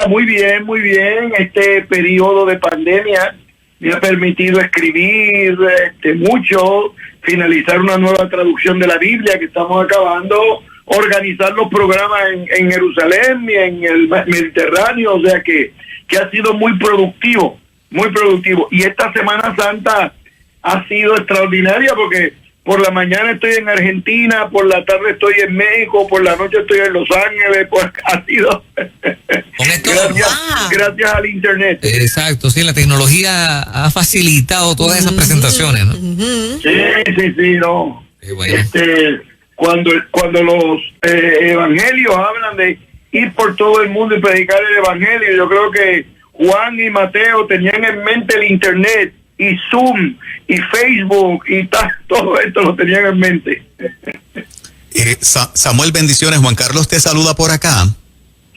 muy bien, muy bien. Este periodo de pandemia me ha permitido escribir mucho, finalizar una nueva traducción de la Biblia que estamos acabando, organizar los programas en Jerusalén y en el Mediterráneo, o sea que ha sido muy productivo, muy productivo. Y esta Semana Santa ha sido extraordinaria porque por la mañana estoy en Argentina, por la tarde estoy en México, por la noche estoy en Los Ángeles, pues ha sido gracias al internet. Exacto, sí, la tecnología ha facilitado todas esas presentaciones, ¿no? Sí, no. Bueno. Cuando los evangelios hablan de ir por todo el mundo y predicar el evangelio, yo creo que Juan y Mateo tenían en mente el internet y Zoom y Facebook y todo esto lo tenían en mente. Samuel, bendiciones. Juan Carlos te saluda por acá.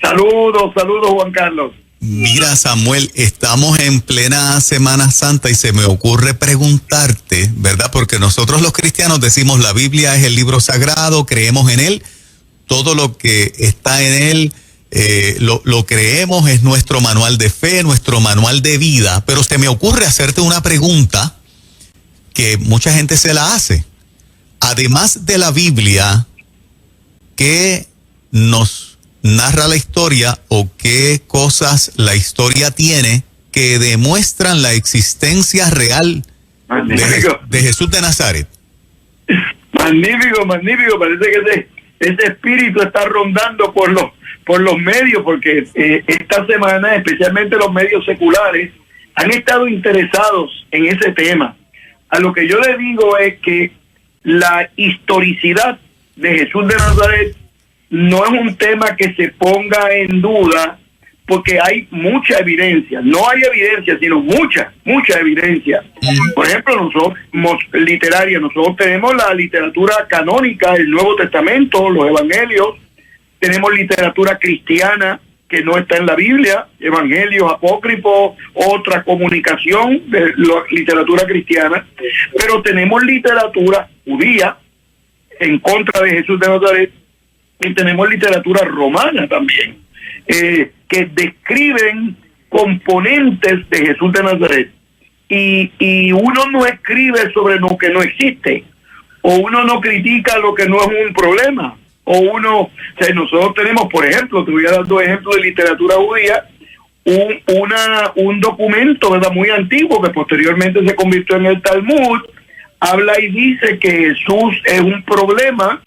Saludos Juan Carlos. Mira, Samuel, estamos en plena Semana Santa y se me ocurre preguntarte, ¿verdad? Porque nosotros los cristianos decimos la Biblia es el libro sagrado, creemos en él, todo lo que está en él lo creemos, es nuestro manual de fe, nuestro manual de vida, pero se me ocurre hacerte una pregunta que mucha gente se la hace. Además de la Biblia, ¿qué nos narra la historia o qué cosas la historia tiene que demuestran la existencia real de Jesús de Nazaret? Magnífico. Parece que ese espíritu está rondando por los medios, porque esta semana, especialmente los medios seculares, han estado interesados en ese tema. A lo que yo le digo es que la historicidad de Jesús de Nazaret no es un tema que se ponga en duda, porque hay mucha evidencia. No hay evidencia, sino mucha evidencia. Por ejemplo, nosotros tenemos la literatura canónica, el Nuevo Testamento, los Evangelios. Tenemos literatura cristiana que no está en la Biblia, evangelios apócrifos, otra comunicación de la literatura cristiana, pero tenemos literatura judía en contra de Jesús de Nazaret, y tenemos literatura romana también, que describen componentes de Jesús de Nazaret, y uno no escribe sobre lo que no existe, o uno no critica lo que no es un problema, nosotros tenemos, por ejemplo, te voy a dar dos ejemplos de literatura judía, un documento, ¿verdad?, muy antiguo que posteriormente se convirtió en el Talmud, habla y dice que Jesús es un problema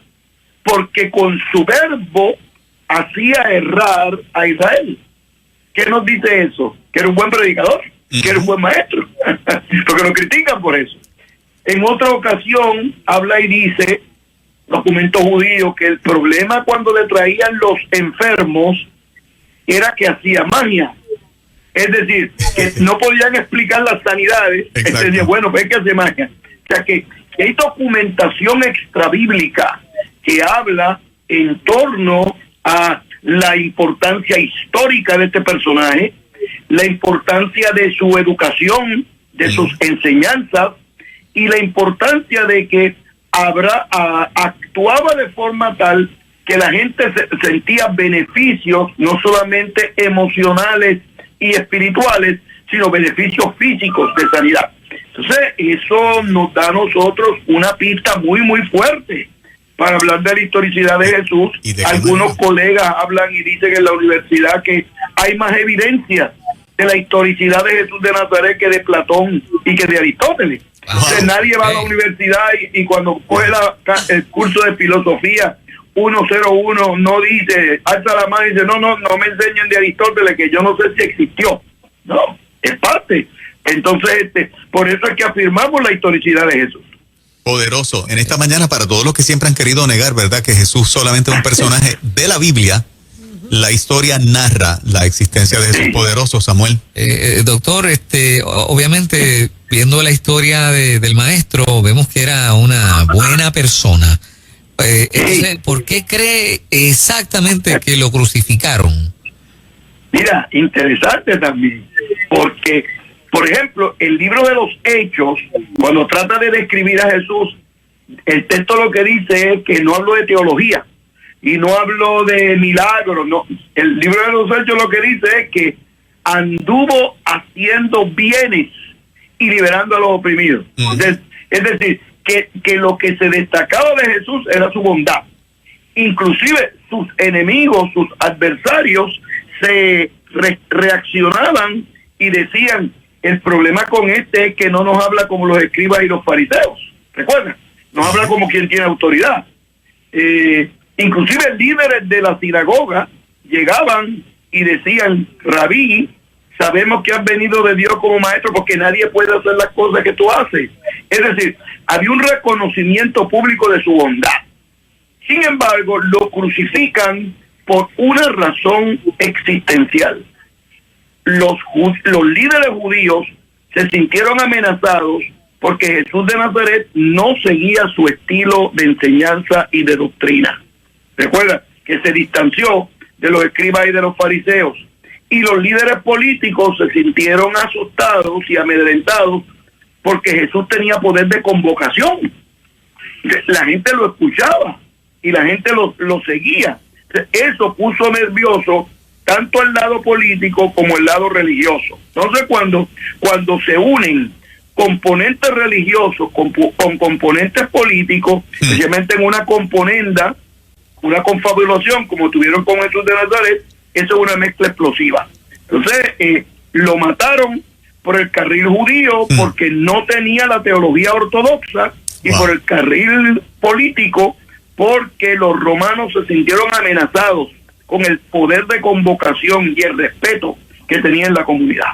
porque con su verbo hacía errar a Israel. ¿Qué nos dice eso? Que era un buen predicador, que era un buen maestro, porque lo critican por eso. En otra ocasión habla y dice, documento judío, que el problema cuando le traían los enfermos era que hacía magia. Es decir, que no podían explicar las sanidades. Entonces decía, bueno, pues es que hace magia. O sea que hay documentación extrabíblica que habla en torno a la importancia histórica de este personaje, la importancia de su educación, de sus enseñanzas, y la importancia de que actuaba de forma tal que la gente sentía beneficios no solamente emocionales y espirituales, sino beneficios físicos de sanidad. Entonces, eso nos da a nosotros una pista muy, muy fuerte para hablar de la historicidad de Jesús. Algunos colegas hablan y dicen en la universidad que hay más evidencia de la historicidad de Jesús de Nazaret que de Platón y que de Aristóteles. Entonces, nadie va a la universidad y cuando coge el curso de filosofía 101 no dice, alza la mano y dice, no me enseñen de Aristóteles, que yo no sé si existió. No, es parte. Entonces, por eso es que afirmamos la historicidad de Jesús. Poderoso. En esta mañana, para todos los que siempre han querido negar, ¿verdad?, que Jesús solamente es un personaje de la Biblia, la historia narra la existencia de Jesús. Poderoso, Samuel. Doctor, obviamente, viendo la historia del maestro, vemos que era una buena persona. Entonces, ¿por qué cree exactamente que lo crucificaron? Mira, interesante también, porque, por ejemplo, el libro de los Hechos, cuando trata de describir a Jesús, el texto lo que dice es que no habló de teología, y no habló de milagros, no. El libro de los Hechos lo que dice es que anduvo haciendo bienes y liberando a los oprimidos. Es decir, que lo que se destacaba de Jesús era su bondad. Inclusive sus enemigos, sus adversarios, se reaccionaban y decían, el problema con este es que no nos habla como los escribas y los fariseos. ¿Recuerdan? Nos habla como quien tiene autoridad. Inclusive líderes de la sinagoga llegaban y decían, Rabí, sabemos que has venido de Dios como maestro porque nadie puede hacer las cosas que tú haces. Es decir, había un reconocimiento público de su bondad. Sin embargo, lo crucifican por una razón existencial. Los líderes judíos se sintieron amenazados porque Jesús de Nazaret no seguía su estilo de enseñanza y de doctrina. Recuerda que se distanció de los escribas y de los fariseos. Y los líderes políticos se sintieron asustados y amedrentados porque Jesús tenía poder de convocación. La gente lo escuchaba y la gente lo seguía. Eso puso nervioso tanto el lado político como el lado religioso. Entonces, cuando se unen componentes religiosos con componentes políticos, especialmente en una componenda, una confabulación como tuvieron con Jesús de Nazaret, eso es una mezcla explosiva. Entonces, lo mataron por el carril judío porque no tenía la teología ortodoxa y por el carril político porque los romanos se sintieron amenazados con el poder de convocación y el respeto que tenía en la comunidad.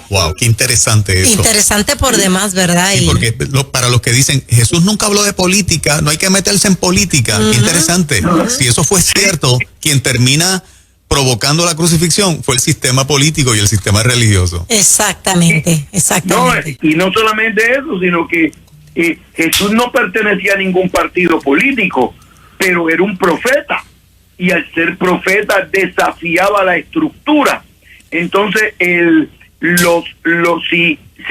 Wow, qué interesante eso. Interesante por demás, ¿verdad? Sí, porque para los que dicen, Jesús nunca habló de política, no hay que meterse en política. Qué interesante. Si eso fue cierto, quien termina provocando la crucifixión fue el sistema político y el sistema religioso. Exactamente. No, y no solamente eso, sino que Jesús no pertenecía a ningún partido político, pero era un profeta. Y al ser profeta desafiaba la estructura. Entonces, si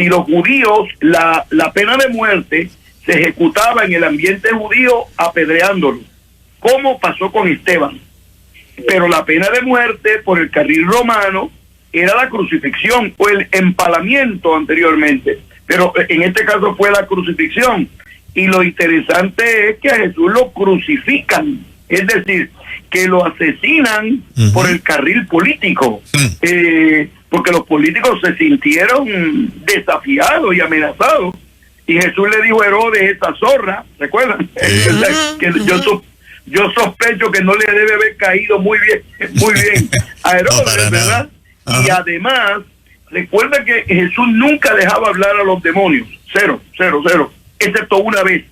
los judíos, la pena de muerte se ejecutaba en el ambiente judío apedreándolo, como pasó con Esteban. Pero la pena de muerte por el carril romano era la crucifixión o el empalamiento anteriormente. Pero en este caso fue la crucifixión. Y lo interesante es que a Jesús lo crucifican. Es decir, que lo asesinan por el carril político, porque los políticos se sintieron desafiados y amenazados, y Jesús le dijo a Herodes, esa zorra, ¿recuerdan? Que yo sospecho que no le debe haber caído muy bien a Herodes, ¿verdad? Y además, recuerda que Jesús nunca dejaba hablar a los demonios, cero, excepto una vez,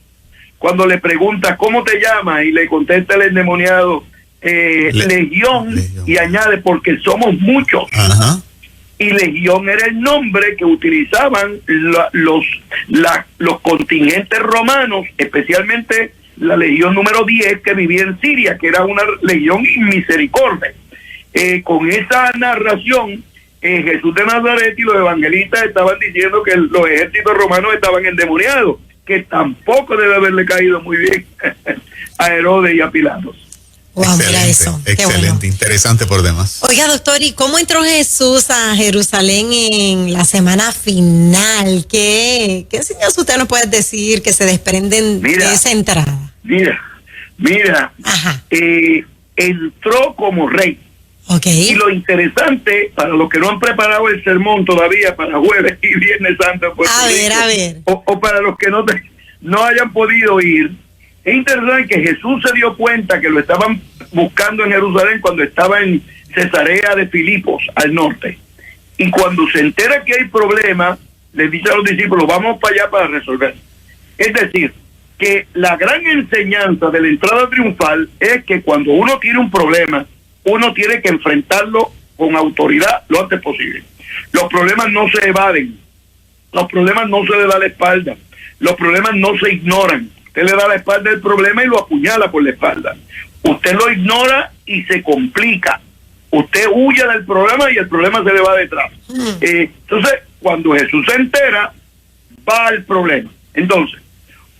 cuando le pregunta ¿cómo te llamas? Y le contesta el endemoniado Legión, y añade porque somos muchos. Y Legión era el nombre que utilizaban los contingentes romanos, especialmente la legión número 10 que vivía en Siria, que era una legión misericordia. Con esa narración, Jesús de Nazaret y los evangelistas estaban diciendo que los ejércitos romanos estaban endemoniados, que tampoco debe haberle caído muy bien a Herodes y a Pilatos. Wow, mira eso. Excelente, bueno. Interesante por demás. Oiga, doctor, ¿y cómo entró Jesús a Jerusalén en la semana final? ¿Qué enseñanzas usted nos puede decir que se desprenden de esa entrada? Mira, entró como rey. Okay. Y lo interesante, para los que no han preparado el sermón todavía para jueves y viernes santo, pues, a ver. O para los que no hayan podido ir, es interesante que Jesús se dio cuenta que lo estaban buscando en Jerusalén cuando estaba en Cesarea de Filipos, al norte. Y cuando se entera que hay problemas, les dice a los discípulos, vamos para allá para resolver. Es decir, que la gran enseñanza de la entrada triunfal es que cuando uno tiene un problema, uno tiene que enfrentarlo con autoridad lo antes posible. Los problemas no se evaden, los problemas no se le da la espalda, los problemas no se ignoran. Usted le da la espalda al problema y lo apuñala por la espalda. Usted lo ignora y se complica. Usted huye del problema y el problema se le va detrás. Entonces, cuando Jesús se entera, va al problema. Entonces,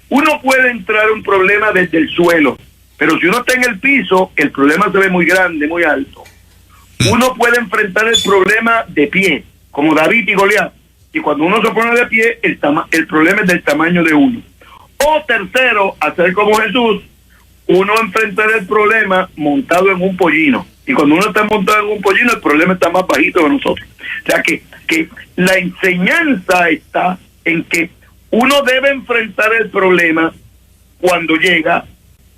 uno puede entrar a un problema desde el suelo, Pero si uno está en el piso, el problema se ve muy grande, muy alto. Uno puede enfrentar el problema de pie, como David y Goliat. Y cuando uno se pone de pie, el problema es del tamaño de uno. O tercero, hacer como Jesús, uno enfrentar el problema montado en un pollino. Y cuando uno está montado en un pollino, el problema está más bajito que nosotros. O sea que la enseñanza está en que uno debe enfrentar el problema cuando llega.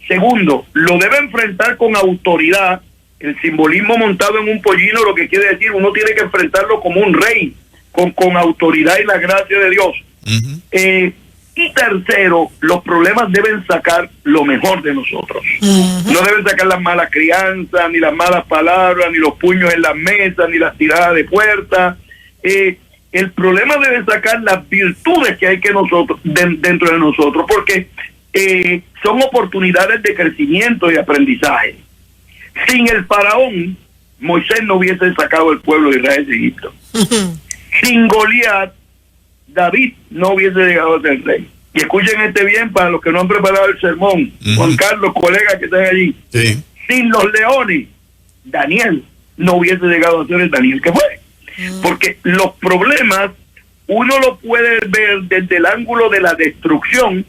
Segundo, lo debe enfrentar con autoridad. El simbolismo montado en un pollino lo que quiere decir, uno tiene que enfrentarlo como un rey, con autoridad y la gracia de Dios. Uh-huh. Y tercero, los problemas deben sacar lo mejor de nosotros. Uh-huh. No deben sacar las malas crianzas, ni las malas palabras, ni los puños en las mesas, ni las tiradas de puertas. El problema debe sacar las virtudes que hay dentro de nosotros, porque son oportunidades de crecimiento y aprendizaje. Sin el faraón, Moisés no hubiese sacado el pueblo de Israel de Egipto. Uh-huh. Sin Goliat, David no hubiese llegado a ser rey. Y escuchen bien para los que no han preparado el sermón. Uh-huh. Juan Carlos, colegas que están allí. Sí. Sin los leones, Daniel no hubiese llegado a ser el Daniel que fue. Uh-huh. Porque los problemas uno lo puede ver desde el ángulo de la destrucción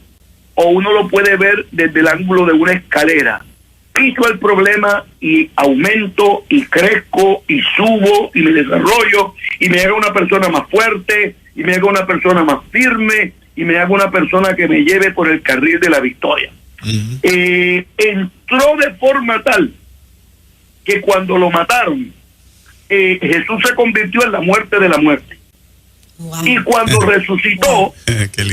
o uno lo puede ver desde el ángulo de una escalera. Piso el problema y aumento y crezco y subo y me desarrollo y me hago una persona más fuerte y me hago una persona más firme y me hago una persona que me lleve por el carril de la victoria. Uh-huh. Entró de forma tal que cuando lo mataron, Jesús se convirtió en la muerte de la muerte. Wow. Y cuando resucitó,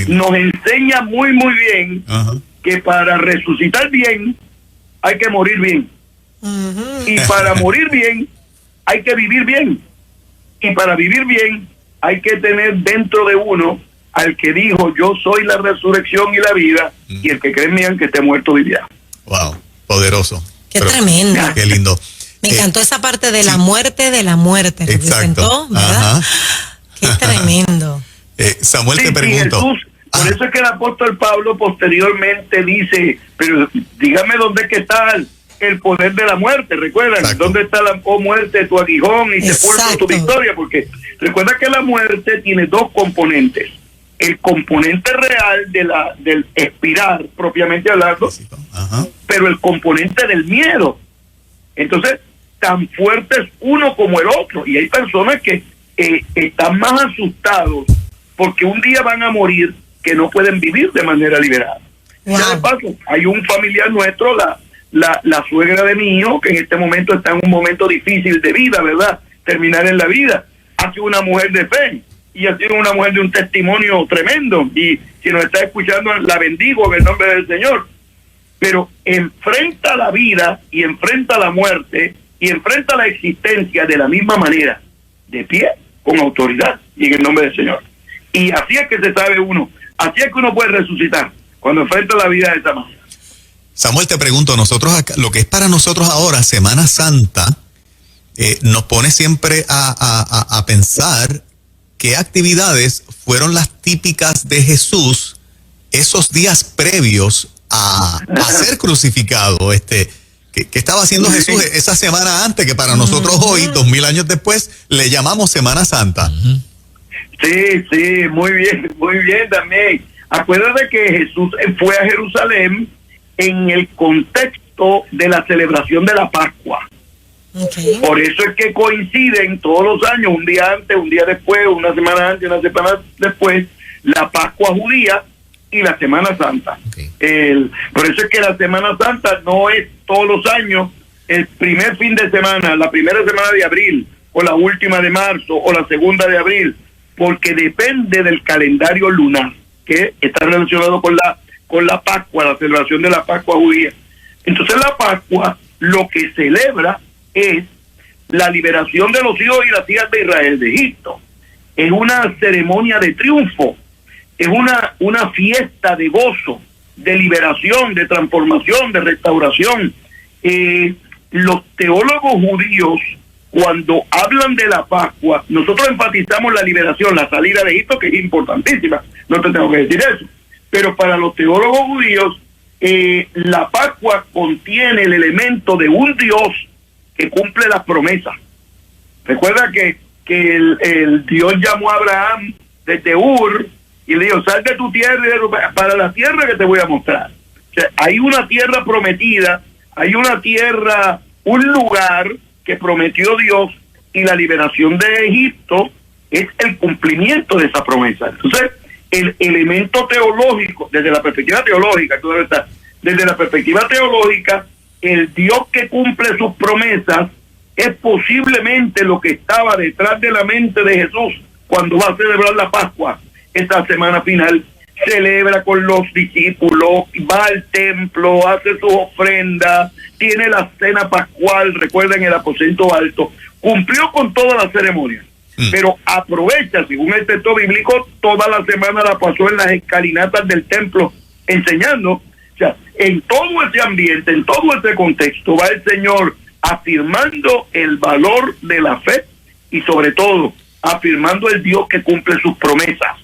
nos enseña muy bien uh-huh. que para resucitar bien hay que morir bien. Uh-huh. Y para morir bien hay que vivir bien. Y para vivir bien hay que tener dentro de uno al que dijo: yo soy la resurrección y la vida, y el que cree en mí, aunque esté muerto, vivirá. Wow, poderoso. Qué tremendo. Qué lindo. Me encantó esa parte de la muerte de la muerte. Exacto. ¿Verdad? Ajá. Qué tremendo. Samuel, te pregunto. Jesús, por eso es que el apóstol Pablo posteriormente dice: pero dígame dónde es que está el poder de la muerte. ¿Recuerdan? Exacto. ¿Dónde está la muerte, tu aguijón, y sepulcro tu victoria? Porque recuerda que la muerte tiene dos componentes. El componente real del expirar, propiamente hablando, ajá. pero el componente del miedo. Entonces, tan fuerte es uno como el otro. Y hay personas que están más asustados porque un día van a morir que no pueden vivir de manera liberada. Wow. Ya de paso, hay un familiar nuestro, la suegra de mi hijo, que en este momento está en un momento difícil de vida, ¿verdad? Terminar en la vida. Ha sido una mujer de fe y ha sido una mujer de un testimonio tremendo. Y si nos está escuchando, la bendigo en el nombre del Señor. Pero enfrenta la vida y enfrenta la muerte y enfrenta la existencia de la misma manera, de pie, con autoridad y en el nombre del Señor. Y así es que se sabe uno, así es que uno puede resucitar, cuando enfrenta la vida de esa manera. Samuel, te pregunto, nosotros acá, lo que es para nosotros ahora Semana Santa, nos pone siempre a pensar qué actividades fueron las típicas de Jesús esos días previos a ser crucificado. ¿Qué estaba haciendo Jesús esa semana antes, que para nosotros hoy, 2000 años después, le llamamos Semana Santa? Sí, muy bien también. Acuérdate que Jesús fue a Jerusalén en el contexto de la celebración de la Pascua. Okay. Por eso es que coinciden todos los años, un día antes, un día después, una semana antes, una semana después, la Pascua judía y la Semana Santa. Okay. Por eso es que la Semana Santa no es todos los años el primer fin de semana, la primera semana de abril, o la última de marzo, o la segunda de abril, porque depende del calendario lunar, que está relacionado con la Pascua, la celebración de la Pascua judía. Entonces la Pascua lo que celebra es la liberación de los hijos y las hijas de Israel de Egipto. Es una ceremonia de triunfo, es una fiesta de gozo, de liberación, de transformación, de restauración. Los teólogos judíos, cuando hablan de la Pascua, nosotros enfatizamos la liberación, la salida de Egipto, que es importantísima, no te tengo que decir eso, pero para los teólogos judíos, la Pascua contiene el elemento de un Dios que cumple las promesas. Recuerda que el Dios llamó a Abraham desde Ur y le dijo, sal de tu tierra para la tierra que te voy a mostrar. O sea, hay una tierra prometida, hay una tierra, un lugar que prometió Dios, y la liberación de Egipto es el cumplimiento de esa promesa. Entonces, el elemento teológico, desde la perspectiva teológica, desde la perspectiva teológica, el Dios que cumple sus promesas es posiblemente lo que estaba detrás de la mente de Jesús cuando va a celebrar la Pascua. Esta semana final celebra con los discípulos, va al templo, hace sus ofrendas, tiene la cena pascual, recuerden, el aposento alto, cumplió con todas las ceremonias, pero aprovecha, según el texto bíblico, toda la semana la pasó en las escalinatas del templo enseñando. O sea, en todo ese ambiente, en todo ese contexto, va el Señor afirmando el valor de la fe y sobre todo afirmando el Dios que cumple sus promesas.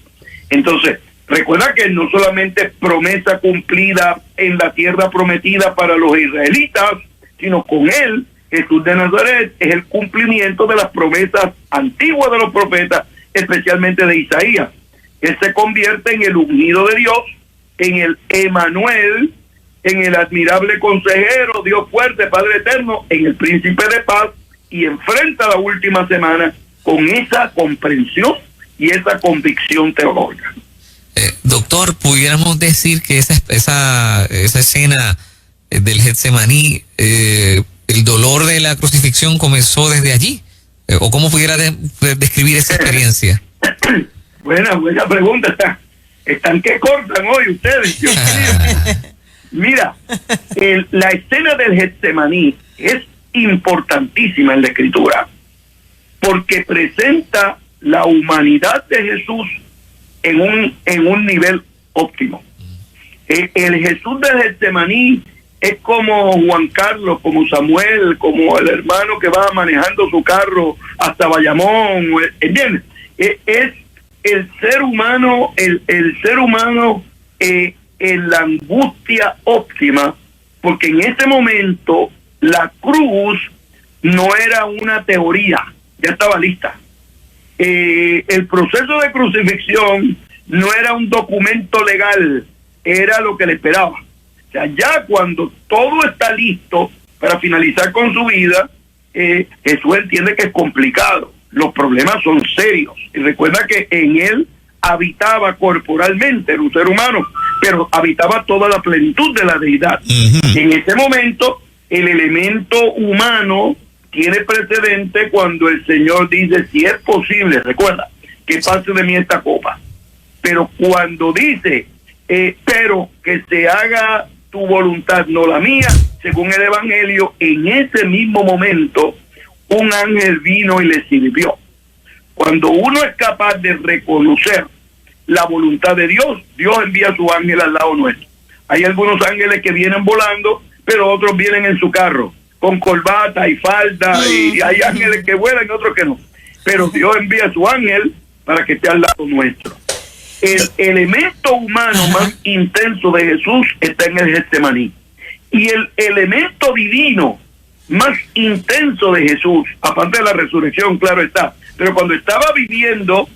Entonces, recuerda que no solamente promesa cumplida en la tierra prometida para los israelitas, sino con él, Jesús de Nazaret, es el cumplimiento de las promesas antiguas de los profetas, especialmente de Isaías. Él se convierte en el ungido de Dios, en el Emanuel, en el admirable consejero, Dios fuerte, Padre eterno, en el príncipe de paz, y enfrenta la última semana con esa comprensión y esa convicción teológica. Doctor, pudiéramos decir que esa escena del Getsemaní, el dolor de la crucifixión comenzó desde allí, o cómo pudiera describir esa experiencia. Buena pregunta. Están que cortan hoy ustedes. Dios mío. Mira, la escena del Getsemaní es importantísima en la Escritura porque presenta la humanidad de Jesús en un nivel óptimo. El Jesús del Getsemaní es como Juan Carlos, como Samuel, como el hermano que va manejando su carro hasta Bayamón, ¿entiendes? Es el ser humano, el ser humano en la angustia óptima, porque en ese momento la cruz no era una teoría, ya estaba lista. El proceso de crucifixión no era un documento legal, era lo que le esperaba. O sea, ya cuando todo está listo para finalizar con su vida, Jesús entiende que es complicado, los problemas son serios, y recuerda que en él habitaba corporalmente, era un ser humano, pero habitaba toda la plenitud de la deidad. En ese momento, el elemento humano tiene precedente cuando el Señor dice, si es posible, recuerda, que pase de mí esta copa. Pero cuando dice, pero que se haga tu voluntad, no la mía, según el Evangelio, en ese mismo momento, un ángel vino y le sirvió. Cuando uno es capaz de reconocer la voluntad de Dios, Dios envía a su ángel al lado nuestro. Hay algunos ángeles que vienen volando, pero otros vienen en su carro, con corbata y falda, y hay ángeles que vuelan y otros que no. Pero Dios envía a su ángel para que esté al lado nuestro. El elemento humano más intenso de Jesús está en el Getsemaní. Y el elemento divino más intenso de Jesús, aparte de la resurrección, claro está, pero cuando estaba viviendo,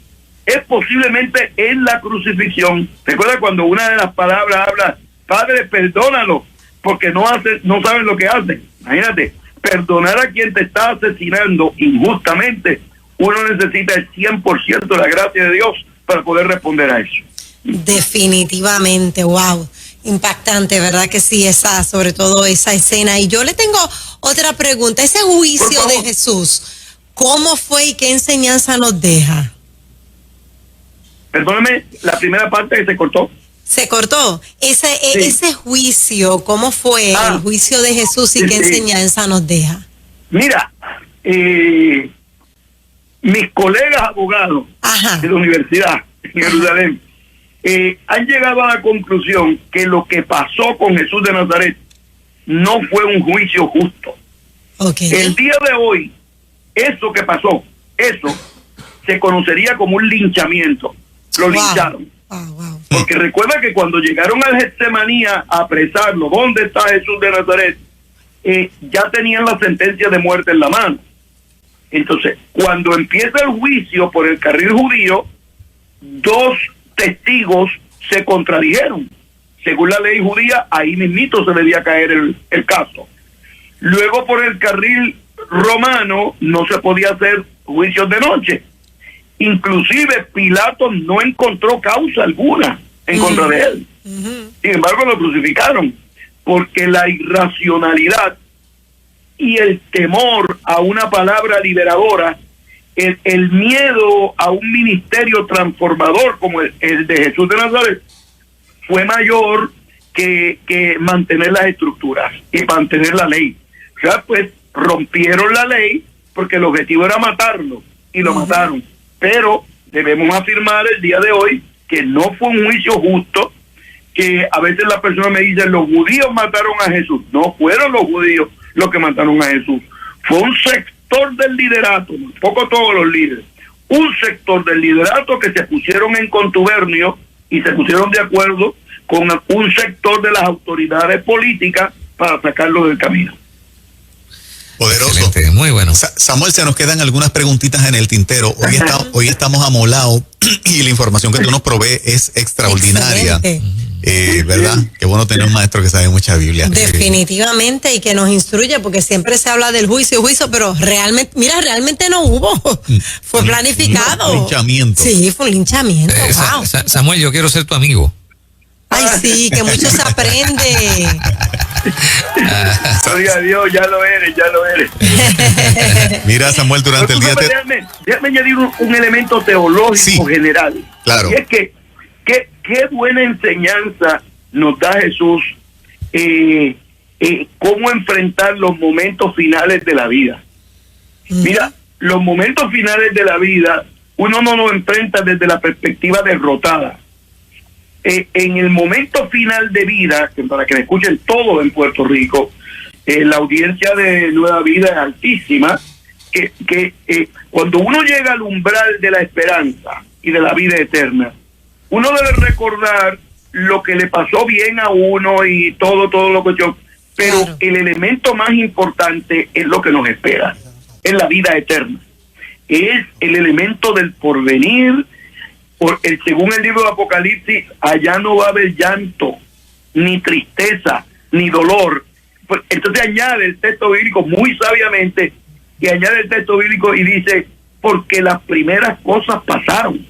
es posiblemente en la crucifixión. Recuerda cuando una de las palabras habla, Padre, perdónalo, porque no saben lo que hacen. Imagínate, perdonar a quien te está asesinando injustamente, uno necesita el 100% de la gracia de Dios para poder responder a eso. Definitivamente, wow, impactante, ¿verdad que sí? Sobre todo esa escena. Y yo le tengo otra pregunta, ese juicio de Jesús, ¿cómo fue y qué enseñanza nos deja? Perdóname, la primera parte que se cortó. Se cortó. Ese juicio, ¿cómo fue el juicio de Jesús y qué enseñanza nos deja? Mira, mis colegas abogados de la universidad en Jerusalén han llegado a la conclusión que lo que pasó con Jesús de Nazaret no fue un juicio justo. El día de hoy, eso que pasó, eso se conocería como un linchamiento. Lo lincharon. Porque recuerda que cuando llegaron al Getsemaní a apresarlo, ¿dónde está Jesús de Nazaret? Ya tenían la sentencia de muerte en la mano. Entonces, cuando empieza el juicio por el carril judío, dos testigos se contradijeron. Según la ley judía, ahí mismito se debía caer el caso. Luego, por el carril romano, no se podía hacer juicios de noche. Inclusive, Pilato no encontró causa alguna en contra de él. Sin embargo, lo crucificaron, porque la irracionalidad y el temor a una palabra liberadora, el miedo a un ministerio transformador como el de Jesús de Nazaret, fue mayor que mantener las estructuras y mantener la ley. O sea, pues rompieron la ley porque el objetivo era matarlo y lo mataron. Pero debemos afirmar el día de hoy que no fue un juicio justo, que a veces las personas me dicen los judíos mataron a Jesús. No fueron los judíos los que mataron a Jesús. Fue un sector del liderato, tampoco todos los líderes, un sector del liderato que se pusieron en contubernio y se pusieron de acuerdo con un sector de las autoridades políticas para sacarlo del camino. Poderoso. Excelente, muy bueno. Samuel, se nos quedan algunas preguntitas en el tintero. Hoy estamos amolados y la información que tú nos provees es extraordinaria. ¿Verdad? Qué bueno tener un maestro que sabe mucha Biblia. Definitivamente, y que nos instruye, porque siempre se habla del juicio, pero realmente no hubo. Fue planificado. Un linchamiento. Sí, fue un linchamiento. Wow. Samuel, yo quiero ser tu amigo. Ay, sí, que mucho se aprende. Gloria a Dios, ya lo eres. Mira, Samuel, durante el día... Déjame añadir un elemento teológico general. Claro. Y es que qué buena enseñanza nos da Jesús, cómo enfrentar los momentos finales de la vida. Mira, los momentos finales de la vida, uno no los enfrenta desde la perspectiva derrotada. En el momento final de vida, que para que me escuchen todos en Puerto Rico, la audiencia de Nueva Vida es altísima, que cuando uno llega al umbral de la esperanza y de la vida eterna, uno debe recordar lo que le pasó bien a uno y todo lo que yo, pero claro, el elemento más importante es lo que nos espera, es la vida eterna, es el elemento del porvenir. Según el libro de Apocalipsis, allá no va a haber llanto, ni tristeza, ni dolor. Pues, entonces añade el texto bíblico muy sabiamente, y añade el texto bíblico y dice, porque las primeras cosas pasaron.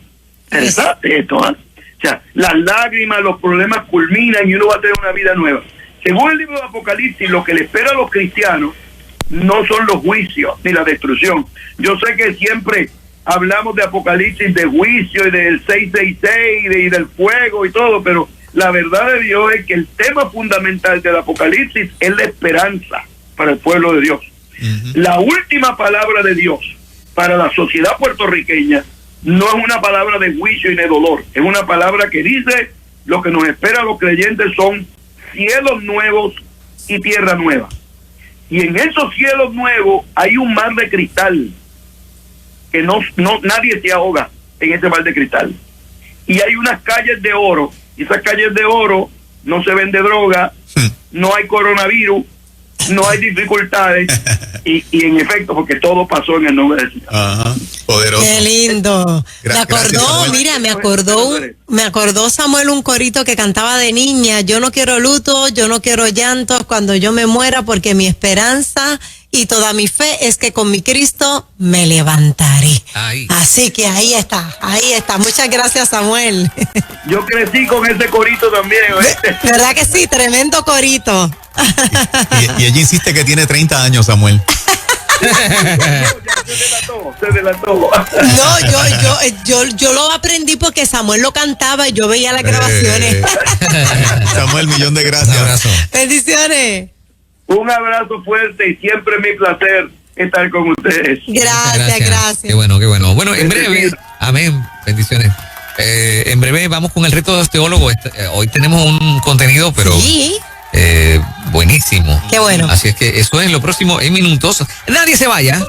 Interesante esto, ¿eh? O sea, las lágrimas, los problemas culminan y uno va a tener una vida nueva. Según el libro de Apocalipsis, lo que le espera a los cristianos no son los juicios ni la destrucción. Yo sé que siempre hablamos de Apocalipsis, de juicio y del 666 y del fuego y todo, pero la verdad de Dios es que el tema fundamental del Apocalipsis es la esperanza para el pueblo de Dios. La última palabra de Dios para la sociedad puertorriqueña no es una palabra de juicio y de dolor, es una palabra que dice lo que nos espera a los creyentes son cielos nuevos y tierra nueva. Y en esos cielos nuevos hay un mar de cristal, que nadie se ahoga en ese mar de cristal. Y hay unas calles de oro, y esas calles de oro no se vende droga, no hay coronavirus, no hay dificultades, y en efecto, porque todo pasó en el nombre del Señor. Ajá, poderoso. Qué lindo. Me acordó Samuel un corito que cantaba de niña: yo no quiero luto, yo no quiero llantos cuando yo me muera, porque mi esperanza y toda mi fe es que con mi Cristo me levantaré. Ahí. Así que ahí está. Muchas gracias, Samuel. Yo crecí con ese corito también, ¿oíste? ¿Verdad que sí? Tremendo corito. Y ella insiste que tiene 30 años, Samuel. Se delató. No, yo lo aprendí porque Samuel lo cantaba y yo veía las grabaciones. Samuel, millón de gracias. Un abrazo. Bendiciones. Un abrazo fuerte y siempre mi placer estar con ustedes. Gracias. Qué bueno. Bueno, en breve, amén, bendiciones. En breve vamos con el reto de los teólogos. Hoy tenemos un contenido, pero sí, buenísimo. Qué bueno. Así es que eso es lo próximo en minutos. Nadie se vaya.